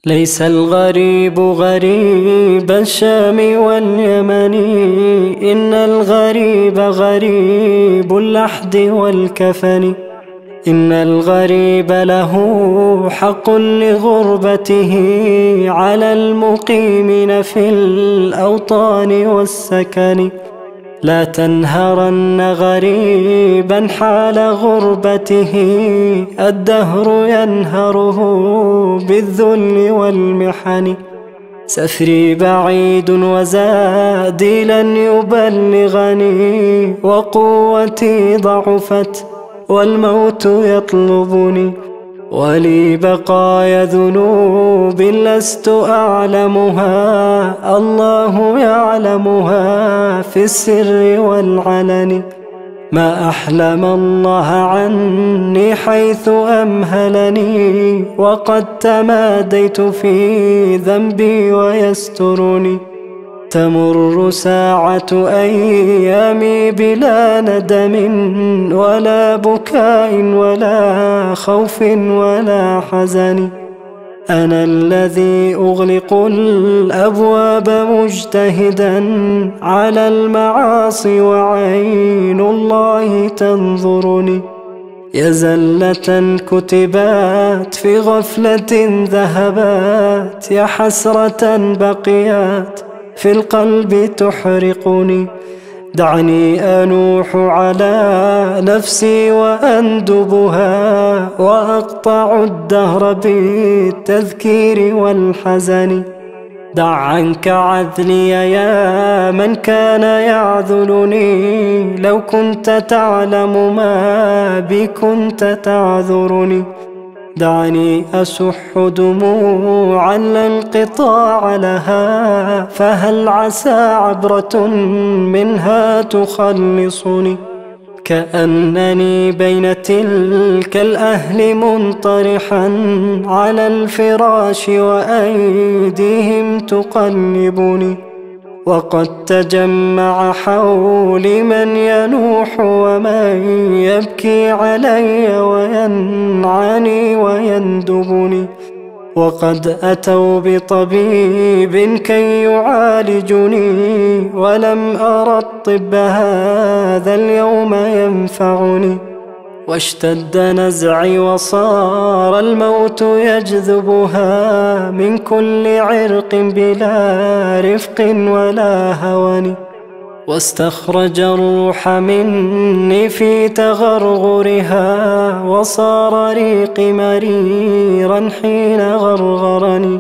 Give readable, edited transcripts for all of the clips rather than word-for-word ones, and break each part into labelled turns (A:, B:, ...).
A: ليس الغريب غريب الشام واليمن، إن الغريب غريب اللحد والكفن. إن الغريب له حق لغربته على المقيمين في الأوطان والسكن. لا تنهرن غريبا حال غربته، الدهر ينهره بالذل والمحن. سفري بعيد وزادي لن يبلغني، وقوتي ضعفت والموت يطلبني. ولي بقايا ذنوب لست أعلمها، الله يعلمها في السر والعلن. ما أحلم الله عني حيث أمهلني، وقد تماديت في ذنبي ويسترني. تمر ساعة أيامي بلا ندم ولا بكاء ولا خوف ولا حزن. أنا الذي أغلق الأبواب مجتهدا على المعاصي، وعين الله تنظرني. يا زلة كتبات في غفلة ذهبات، يا حسرة بقيات في القلب تحرقني. دعني أنوح على نفسي وأندبها، وأقطع الدهر بالتذكير والحزن. دع عنك عذلي يا من كان يعذلني، لو كنت تعلم ما بي كنت تعذرني. دعني أسح دموعا لا انقطاع لها، فهل عسى عبرة منها تخلصني. كأنني بين تلك الأهل منطرحا على الفراش، وأيديهم تقلبني. وقد تجمع حولي من ينوح ومن يبكي علي وينعاني ويندبني. وقد أتوا بطبيب كي يعالجني، ولم أرى الطب هذا اليوم ينفعني. واشتد نزعي وصار الموت يجذبها من كل عرق بلا رفق ولا هون. واستخرج الروح مني في تغرغرها، وصار ريقي مريرا حين غرغرني.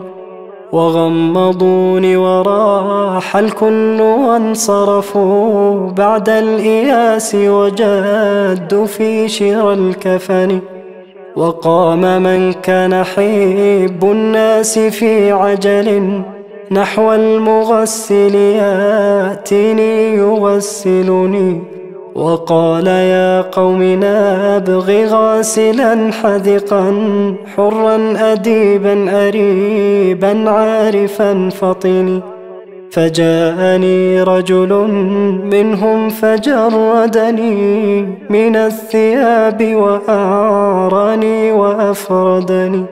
A: وغمضوني وراح الكل وانصرفوا بعد الإياس، وجدوا في شرى الكفن. وقام من كان حب الناس في عجل نحو المغسل يأتيني يغسلني. وقال يا قوم نبغي غاسلا حذقا، حرا أديبا أريبا عارفا فطني. فجاءني رجل منهم فجردني من الثياب، وأعراني وأفردني.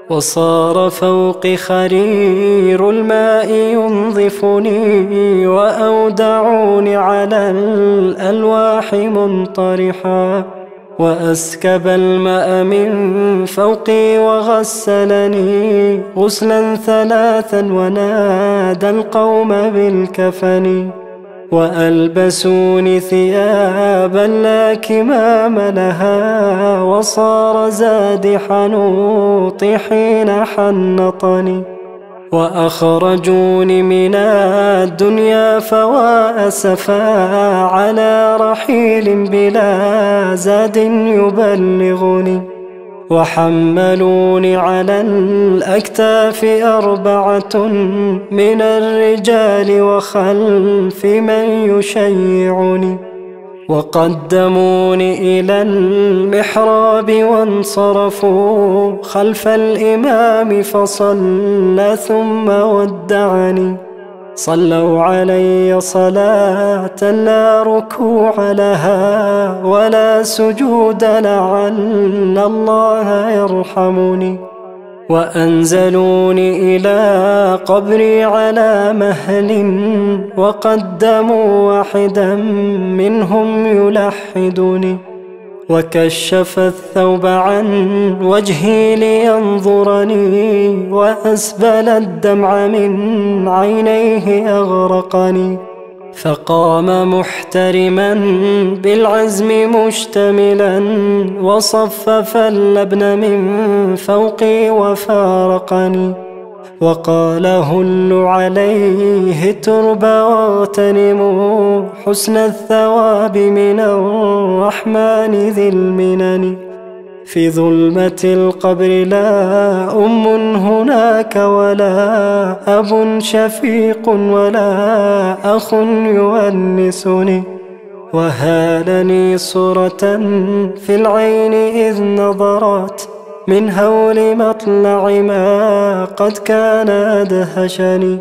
A: وصار فوقي خرير الماء ينظفني، وأودعوني على الألواح منطرحا. وأسكب الماء من فوقي وغسلني غسلا ثلاثا، ونادى القوم بالكفن. وألبسوني ثيابا لا كمام لها، وصار زادي حنوطي حين حنطني. وأخرجوني من الدنيا فوا أسفا على رحيل بلا زاد يبلغني. وحملوني على الأكتاف 4 من الرجال، وخلف من يشيعني. وقدموني إلى المحراب وانصرفوا خلف الإمام، فصلى ثم ودعني. صلوا علي صلاة لا ركوع لها ولا سجود لعل الله يرحمني، وأنزلوني إلى قبري على مهل وقدموا واحدا منهم يلحدني، وكشف الثوب عن وجهي لينظرني، وأسبل الدمع من عينيه أغرقني، فقام محترما بالعزم مشتملا، وصفف اللبن من فوقي وفارقني، وقال هلوا عليه تربى واغتنموا حسن الثواب من الرحمن ذي المنن. في ظلمة القبر لا هناك ولا أب شفيق ولا أخ يؤنسني، وهالني صورة في العين إذ نظرت من هول مطلع ما قد كان أدهشني،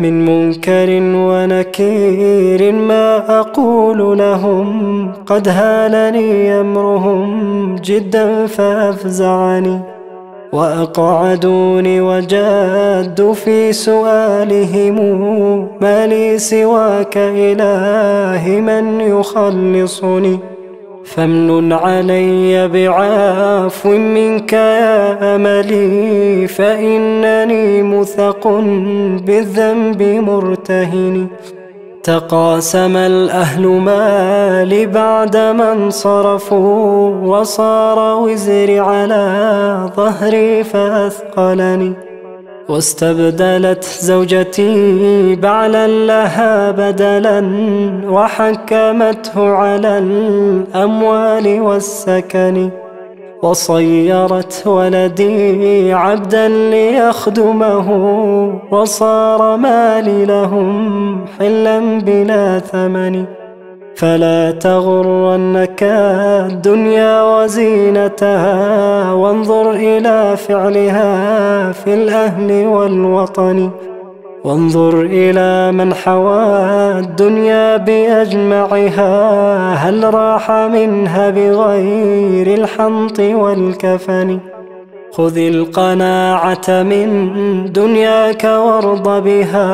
A: من منكر ونكير ما أقول لهم، قد هالني أمرهم جدا فأفزعني، وأقعدوني وجادوا في سؤالهم، ما لي سواك إله من يخلصني، فامنن علي بعفو منك يا أملي، فإنني مثق بالذنب مرتهن. تقاسم الأهل مالي بعدما انصرفوا، وصار وزري على ظهري فأثقلني، واستبدلت زوجتي بعلا لها بدلا، وحكمته على الأموال والسكن، وصيرت ولدي عبدا ليخدمه، وصار مالي لهم حلا بلا ثمن. فلا تغرنك الدنيا وزينتها، وانظر إلى فعلها في الأهل والوطن، وانظر إلى من حوى الدنيا بأجمعها، هل راح منها بغير الحنط والكفن. خذ القناعة من دنياك وارض بها.